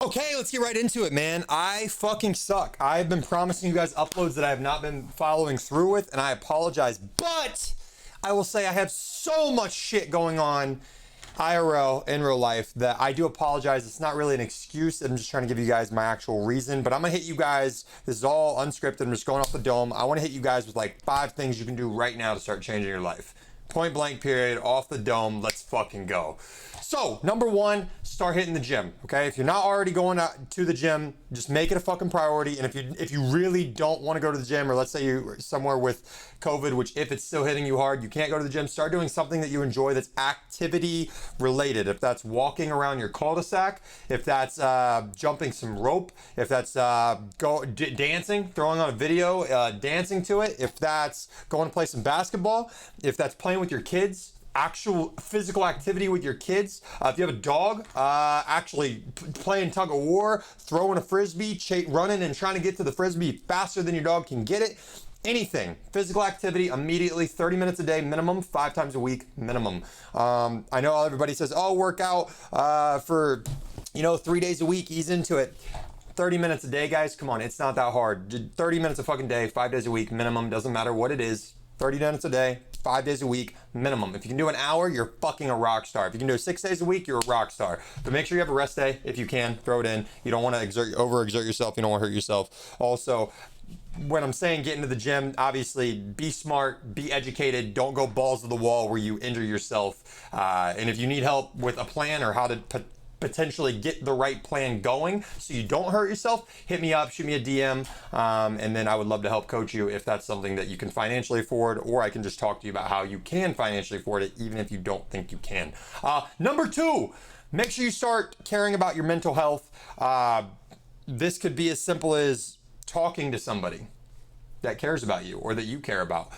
Okay, let's get right into it, man. I fucking suck. I've been promising you guys uploads that I have not been following through with, and I apologize. But I will say I have so much shit going on IRL, in real life, that I do apologize. It's not really an excuse. I'm just trying to give you guys my actual reason. But I'm going to hit you guys. This is all unscripted. I'm just going off the dome. I want to hit you guys with like 5 things you can do right now to start changing your life. Point blank period, off the dome. Let's fucking go. So, number 1, start hitting the gym, okay? If you're not already going to the gym, just make it a fucking priority. And if you really don't want to go to the gym, or let's say you're somewhere with COVID, which if it's still hitting you hard, you can't go to the gym, start doing something that you enjoy that's activity related. If that's walking around your cul-de-sac, if that's jumping some rope, if that's dancing, throwing on a video, dancing to it, if that's going to play some basketball, if that's playing with your kids, actual physical activity with your kids. If you have a dog, actually playing tug of war, throwing a frisbee, running and trying to get to the frisbee faster than your dog can get it. Anything, physical activity immediately, 30 minutes a day minimum, 5 times a week minimum. I know everybody says, oh, work out for 3 days a week, ease into it. 30 minutes a day, guys, come on, it's not that hard. 30 minutes a fucking day, 5 days a week minimum, doesn't matter what it is. 30 minutes a day, 5 days a week minimum. If you can do an hour, you're fucking a rock star. If you can do 6 days a week, you're a rock star. But make sure you have a rest day if you can. Throw it in. You don't want to overexert yourself. You don't want to hurt yourself. Also, when I'm saying get into the gym, obviously be smart, be educated. Don't go balls to the wall where you injure yourself. And if you need help with a plan or how to potentially get the right plan going so you don't hurt yourself, hit me up, shoot me a DM, and then I would love to help coach you if that's something that you can financially afford, or I can just talk to you about how you can financially afford it even if you don't think you can. Number 2, make sure you start caring about your mental health. This could be as simple as talking to somebody that cares about you or that you care about.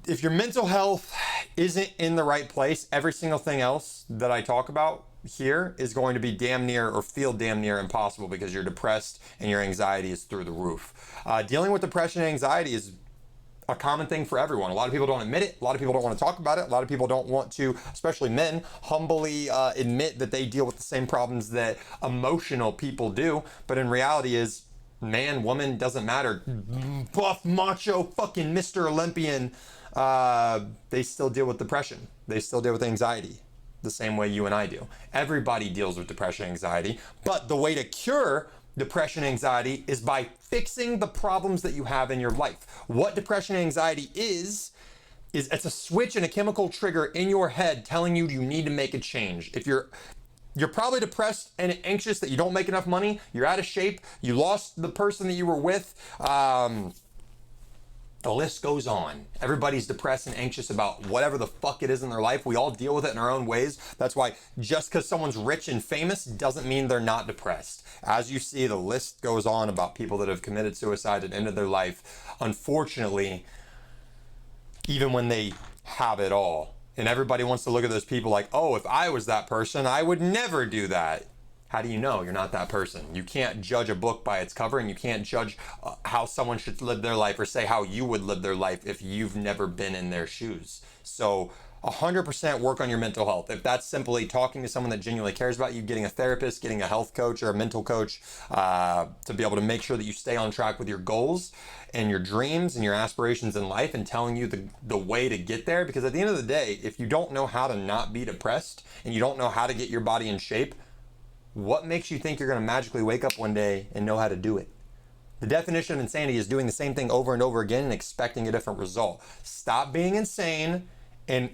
If your mental health isn't in the right place, every single thing else that I talk about here is going to be damn near or feel damn near impossible because you're depressed and your anxiety is through the roof. Dealing with depression and anxiety is a common thing for everyone. A lot of people don't admit it. A lot of people don't want to talk about it. A lot of people don't want to, especially men, humbly admit that they deal with the same problems that emotional people do. But in reality is, man, woman, doesn't matter. Buff, macho, fucking Mr. Olympian, they still deal with depression. They still deal with anxiety the same way you and I do. Everybody deals with depression and anxiety, but the way to cure depression and anxiety is by fixing the problems that you have in your life. What depression and anxiety is it's a switch and a chemical trigger in your head telling you need to make a change. If you're probably depressed and anxious that you don't make enough money, you're out of shape, you lost the person that you were with, the list goes on. Everybody's depressed and anxious about whatever the fuck it is in their life. We all deal with it in our own ways. That's why just because someone's rich and famous doesn't mean they're not depressed. As you see, the list goes on about people that have committed suicide and ended their life, unfortunately, even when they have it all. And everybody wants to look at those people like, oh, if I was that person, I would never do that. How do you know you're not that person? You can't judge a book by its cover, and you can't judge how someone should live their life or say how you would live their life if you've never been in their shoes. So 100% work on your mental health. If that's simply talking to someone that genuinely cares about you, getting a therapist, getting a health coach or a mental coach to be able to make sure that you stay on track with your goals and your dreams and your aspirations in life, and telling you the way to get there. Because at the end of the day, if you don't know how to not be depressed and you don't know how to get your body in shape, what makes you think you're going to magically wake up one day and know how to do it? The definition of insanity is doing the same thing over and over again and expecting a different result. Stop being insane and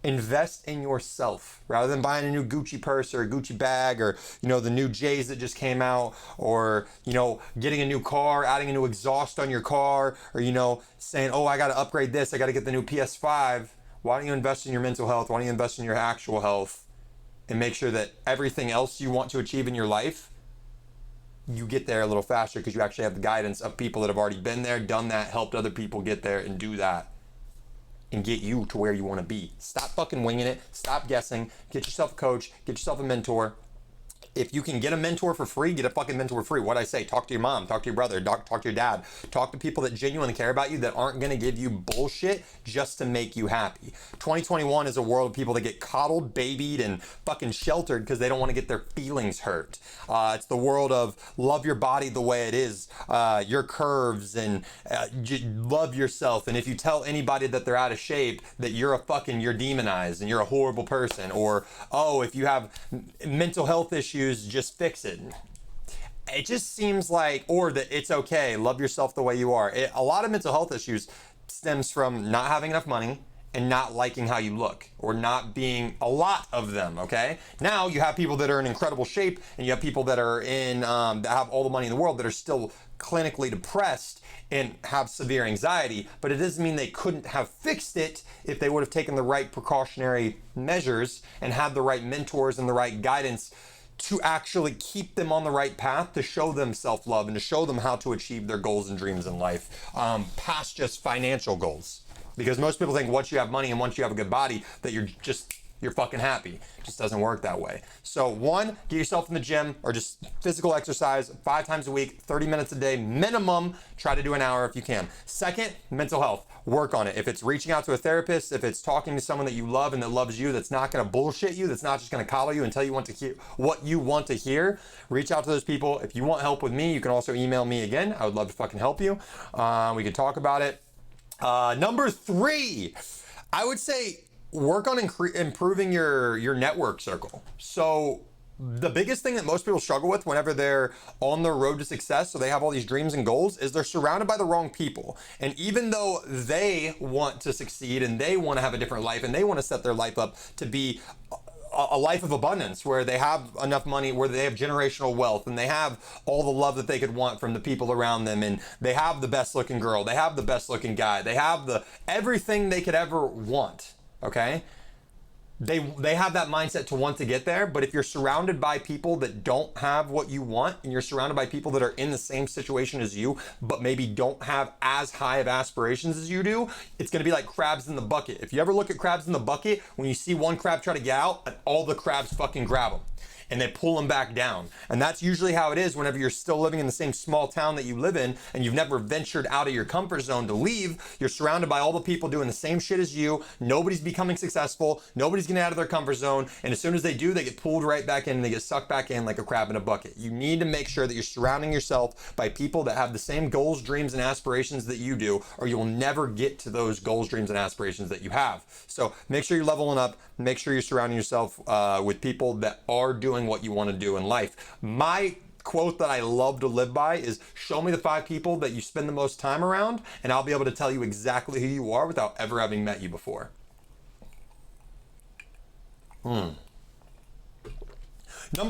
invest in yourself rather than buying a new Gucci purse or a Gucci bag or, the new J's that just came out, or, getting a new car, adding a new exhaust on your car, or, saying, oh, I got to upgrade this. I got to get the new PS5. Why don't you invest in your mental health? Why don't you invest in your actual health? And make sure that everything else you want to achieve in your life, you get there a little faster because you actually have the guidance of people that have already been there, done that, helped other people get there and do that and get you to where you want to be. Stop fucking winging it. Stop guessing. Get yourself a coach. Get yourself a mentor. If you can get a mentor for free, get a fucking mentor for free. What I say, talk to your mom, talk to your brother, talk to your dad, talk to people that genuinely care about you, that aren't going to give you bullshit just to make you happy. 2021 is a world of people that get coddled, babied, and fucking sheltered because they don't want to get their feelings hurt. It's the world of love your body the way it is, your curves, and love yourself. And if you tell anybody that they're out of shape, that you're demonized and you're a horrible person. Or, oh, if you have mental health issues, just fix it. It just seems like, or that it's okay, love yourself the way you are. A lot of mental health issues stems from not having enough money and not liking how you look, or not being a lot of them, okay? Now you have people that are in incredible shape, and you have people that are in, that have all the money in the world, that are still clinically depressed and have severe anxiety, but it doesn't mean they couldn't have fixed it if they would have taken the right precautionary measures and had the right mentors and the right guidance to actually keep them on the right path, to show them self-love and to show them how to achieve their goals and dreams in life, past just financial goals. Because most people think once you have money and once you have a good body that you're fucking happy. It just doesn't work that way. So one, get yourself in the gym or just physical exercise 5 times a week, 30 minutes a day minimum. Try to do an hour if you can. Second, mental health. Work on it. If it's reaching out to a therapist, if it's talking to someone that you love and that loves you, that's not going to bullshit you, that's not just going to coddle you and tell you what you want to hear, reach out to those people. If you want help with me, you can also email me again. I would love to fucking help you. We could talk about it. Number 3, I would say work on improving your network circle. So the biggest thing that most people struggle with whenever they're on their road to success, so they have all these dreams and goals, is they're surrounded by the wrong people. And even though they want to succeed and they want to have a different life and they want to set their life up to be a life of abundance, where they have enough money, where they have generational wealth, and they have all the love that they could want from the people around them, and they have the best looking girl, they have the best looking guy, they have everything they could ever want, okay? They have that mindset to want to get there, but if you're surrounded by people that don't have what you want, and you're surrounded by people that are in the same situation as you, but maybe don't have as high of aspirations as you do, it's gonna be like crabs in the bucket. If you ever look at crabs in the bucket, when you see one crab try to get out, all the crabs fucking grab them and they pull them back down. And that's usually how it is whenever you're still living in the same small town that you live in and you've never ventured out of your comfort zone to leave. You're surrounded by all the people doing the same shit as you. Nobody's becoming successful. Nobody's getting out of their comfort zone. And as soon as they do, they get pulled right back in and they get sucked back in like a crab in a bucket. You need to make sure that you're surrounding yourself by people that have the same goals, dreams, and aspirations that you do, or you'll never get to those goals, dreams, and aspirations that you have. So make sure you're leveling up. Make sure you're surrounding yourself with people that are doing what you want to do in life. My quote that I love to live by is, show me the 5 people that you spend the most time around, and I'll be able to tell you exactly who you are without ever having met you before. Number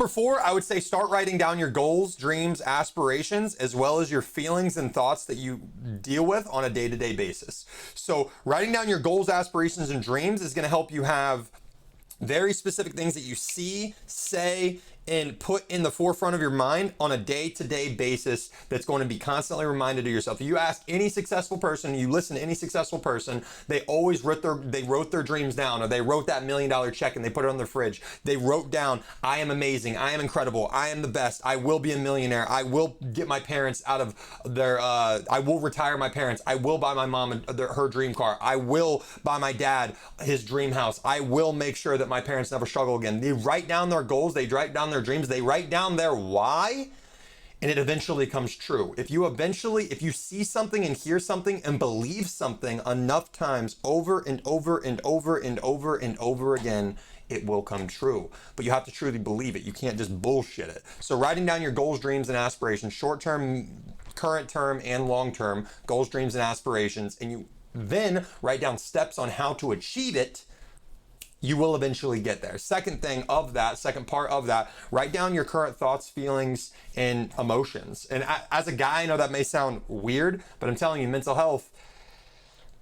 4, I would say start writing down your goals, dreams, aspirations, as well as your feelings and thoughts that you deal with on a day-to-day basis. So writing down your goals, aspirations, and dreams is going to help you have very specific things that you see, say, and put in the forefront of your mind on a day-to-day basis that's going to be constantly reminded to yourself. If you ask any successful person, you listen to any successful person, they always wrote their dreams down, or they wrote that $1 million check and they put it on their fridge. They wrote down, I am amazing, I am incredible, I am the best, I will be a millionaire, I will get my parents out of their, I will retire my parents, I will buy my mom her dream car, I will buy my dad his dream house, I will make sure that my parents never struggle again. They write down their goals, they write down their dreams, they write down their why, and it eventually comes true. If you see something and hear something and believe something enough times over and over and over and over and over again, it will come true. But you have to truly believe it. You can't just bullshit it. So writing down your goals, dreams, and aspirations, short-term, current term, and long-term goals, dreams, and aspirations, and you then write down steps on how to achieve it, you will eventually get there. Second part of that, write down your current thoughts, feelings, and emotions. And as a guy, I know that may sound weird, but I'm telling you, mental health,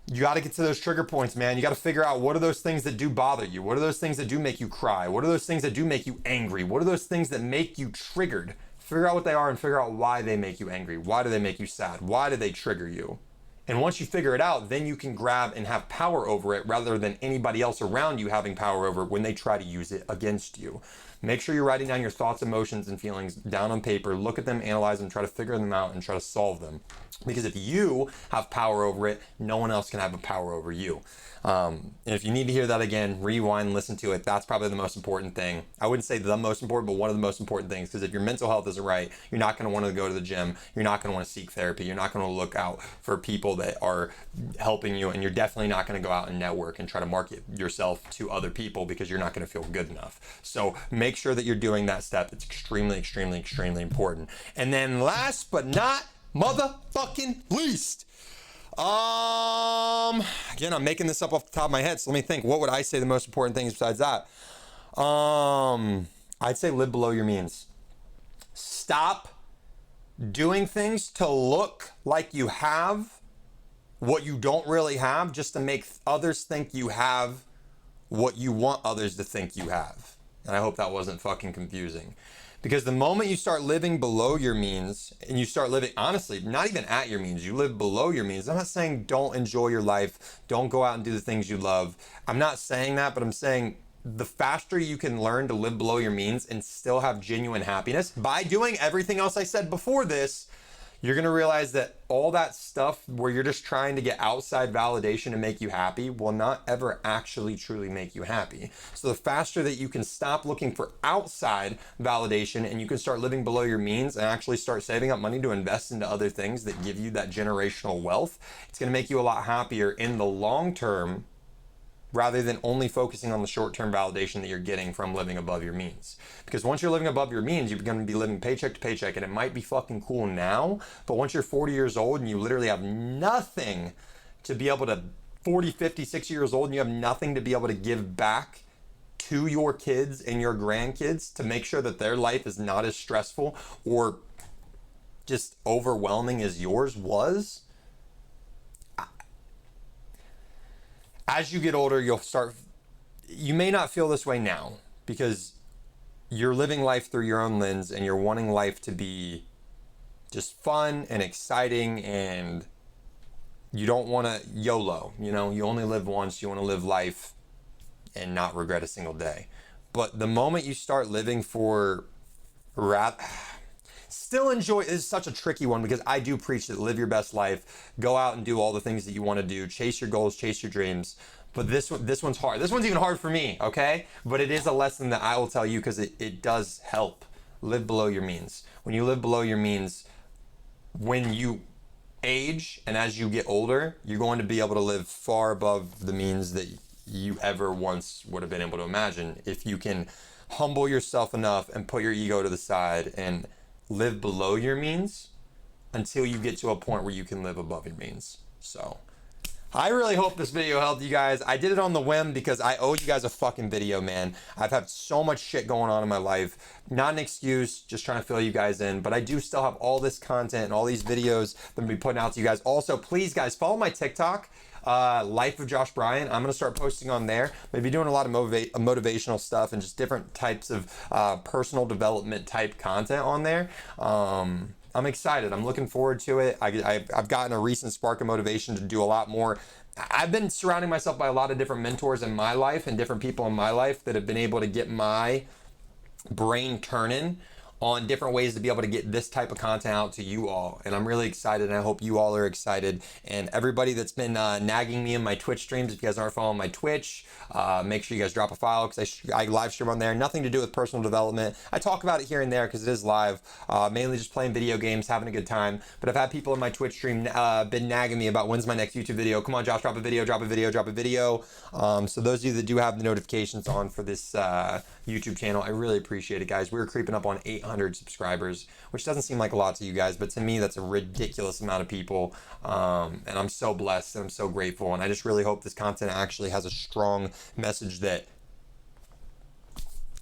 you got to get to those trigger points, man. You got to figure out, what are those things that do bother you? What are those things that do make you cry? What are those things that do make you angry? What are those things that make you triggered? Figure out what they are and figure out why they make you angry. Why do they make you sad? Why do they trigger you? And once you figure it out, then you can grab and have power over it rather than anybody else around you having power over it when they try to use it against you. Make sure you're writing down your thoughts, emotions, and feelings down on paper. Look at them, analyze them, try to figure them out, and try to solve them. Because if you have power over it, no one else can have a power over you. And if you need to hear that again, rewind, listen to it. That's probably the most important thing. I wouldn't say the most important, but one of the most important things. Because if your mental health isn't right, you're not going to want to go to the gym. You're not going to want to seek therapy. You're not going to look out for people that are helping you. And you're definitely not going to go out and network and try to market yourself to other people because you're not going to feel good enough. So make sure that you're doing that step. It's extremely, extremely, extremely important. And then last but not motherfucking least, again, I'm making this up off the top of my head, so let me think. What would I say the most important things besides that? I'd say live below your means. Stop doing things to look like you have what you don't really have just to make others think you have what you want others to think you have. And I hope that wasn't fucking confusing. Because the moment you start living below your means and you start living, honestly, not even at your means, you live below your means. I'm not saying don't enjoy your life, don't go out and do the things you love. I'm not saying that, but I'm saying the faster you can learn to live below your means and still have genuine happiness by doing everything else I said before this, you're going to realize that all that stuff where you're just trying to get outside validation to make you happy will not ever actually truly make you happy. So the faster that you can stop looking for outside validation and you can start living below your means and actually start saving up money to invest into other things that give you that generational wealth, it's going to make you a lot happier in the long term, rather than only focusing on the short-term validation that you're getting from living above your means. Because once you're living above your means, you're going to be living paycheck to paycheck, and it might be fucking cool now, but once you're 40 years old and you literally have nothing to be able to, 40, 50, 60 years old, and you have nothing to be able to give back to your kids and your grandkids to make sure that their life is not as stressful or just overwhelming as yours was, as you get older, you may not feel this way now because you're living life through your own lens and you're wanting life to be just fun and exciting, and you don't want to YOLO, you only live once, you want to live life and not regret a single day. But the moment you start living for still enjoy is such a tricky one because I do preach that live your best life, go out and do all the things that you want to do, chase your goals, chase your dreams. But this one's hard. This one's even hard for me, okay? But it is a lesson that I will tell you because it does help. Live below your means. When you live below your means, when you age and as you get older, you're going to be able to live far above the means that you ever once would have been able to imagine if you can humble yourself enough and put your ego to the side and live below your means until you get to a point where you can live above your means. So I really hope this video helped you guys. I did it on the whim because I owe you guys a fucking video, man. I've had so much shit going on in my life. Not an excuse, just trying to fill you guys in. But I do still have all this content and all these videos that I'm going to be putting out to you guys. Also, please, guys, follow my TikTok. Life of Josh Bryan. I'm going to start posting on there. Maybe doing a lot of motivational stuff and just different types of personal development type content on there. I'm excited. I'm looking forward to it. I've gotten a recent spark of motivation to do a lot more. I've been surrounding myself by a lot of different mentors in my life and different people in my life that have been able to get my brain turning on different ways to be able to get this type of content out to you all. And I'm really excited, and I hope you all are excited. And everybody that's been nagging me in my Twitch streams, if you guys aren't following my Twitch, make sure you guys drop a follow because I live stream on there. Nothing to do with personal development. I talk about it here and there because it is live, mainly just playing video games, having a good time. But I've had people in my Twitch stream been nagging me about when's my next YouTube video. Come on, Josh, drop a video, drop a video, drop a video. So those of you that do have the notifications on for this YouTube channel, I really appreciate it, guys. We're creeping up on 800 subscribers, which doesn't seem like a lot to you guys, but to me, that's a ridiculous amount of people. And I'm so blessed and I'm so grateful. And I just really hope this content actually has a strong message that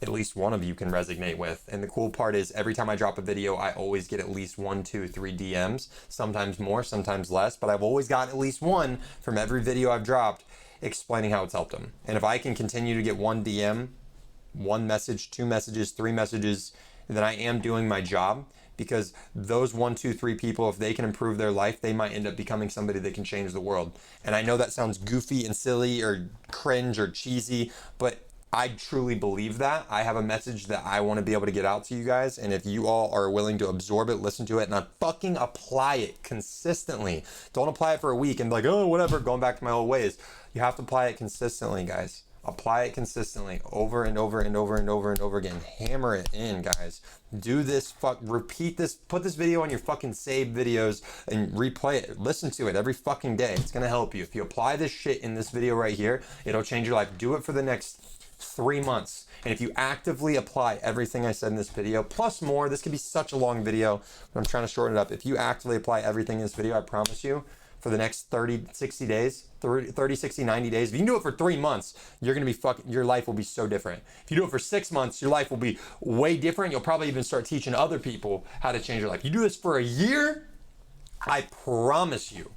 at least one of you can resonate with. And the cool part is every time I drop a video, I always get at least 1, 2, 3 DMs, sometimes more, sometimes less, but I've always gotten at least one from every video I've dropped explaining how it's helped them. And if I can continue to get one DM, one message, 2 messages, 3 messages, then I am doing my job, because those 1, 2, 3 people, if they can improve their life, they might end up becoming somebody that can change the world. And I know that sounds goofy and silly or cringe or cheesy, but I truly believe that. I have a message that I want to be able to get out to you guys. And if you all are willing to absorb it, listen to it, and fucking apply it consistently. Don't apply it for a week and be like, oh, whatever, going back to my old ways. You have to apply it consistently, guys. Apply it consistently over and over and over and over and over again. Hammer it in, guys. Do this, repeat this, put this video on your fucking saved videos and replay it. Listen to it every fucking day. It's gonna help you. If you apply this shit in this video right here, it'll change your life. Do it for the next 3 months. And if you actively apply everything I said in this video, plus more, this could be such a long video, but I'm trying to shorten it up. If you actively apply everything in this video, I promise you, for the next 30, 60 days, 30, 60, 90 days, if you can do it for 3 months, you're gonna be your life will be so different. If you do it for 6 months, your life will be way different. You'll probably even start teaching other people how to change your life. You do this for a year, I promise you,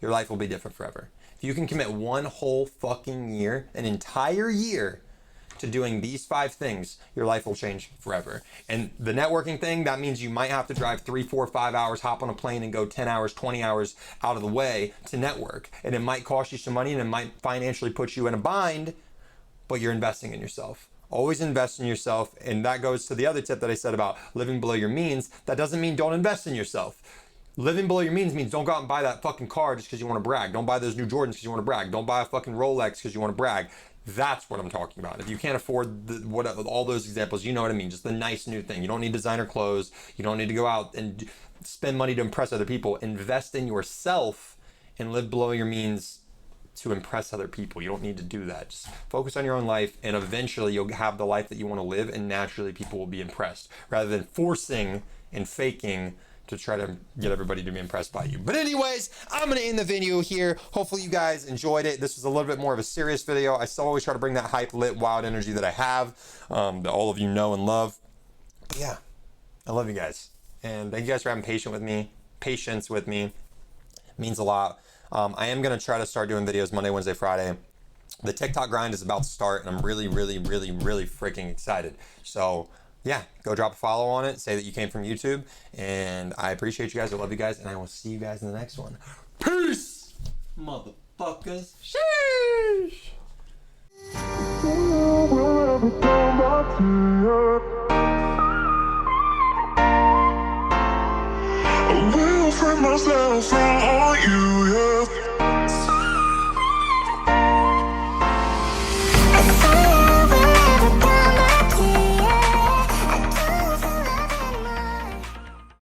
your life will be different forever. If you can commit one whole fucking year, an entire year, to doing these 5 things, your life will change forever. And the networking thing, that means you might have to drive 3, 4, 5 hours, hop on a plane and go 10 hours, 20 hours out of the way to network. And it might cost you some money and it might financially put you in a bind, but you're investing in yourself. Always invest in yourself. And that goes to the other tip that I said about living below your means. That doesn't mean don't invest in yourself. Living below your means don't go out and buy that fucking car just because you want to brag. Don't buy those new Jordans because you want to brag. Don't buy a fucking Rolex because you want to brag. That's what I'm talking about. If you can't afford all those examples, you know what I mean. Just the nice new thing. You don't need designer clothes. You don't need to go out and spend money to impress other people. Invest in yourself and live below your means to impress other people. You don't need to do that. Just focus on your own life, and eventually you'll have the life that you want to live, and naturally people will be impressed rather than forcing and faking to try to get everybody to be impressed by you. But anyways, I'm gonna end the video here. Hopefully you guys enjoyed it. This was a little bit more of a serious video. I still always try to bring that hype, lit, wild energy that I have, that all of you know and love. But yeah, I love you guys. And thank you guys for having patience with me. It means a lot. I am gonna try to start doing videos Monday, Wednesday, Friday. The TikTok grind is about to start, and I'm really freaking excited. So yeah, go drop a follow on it. Say that you came from YouTube. And I appreciate you guys. I love you guys. And I will see you guys in the next one. Peace, motherfuckers. Sheesh. I will free myself from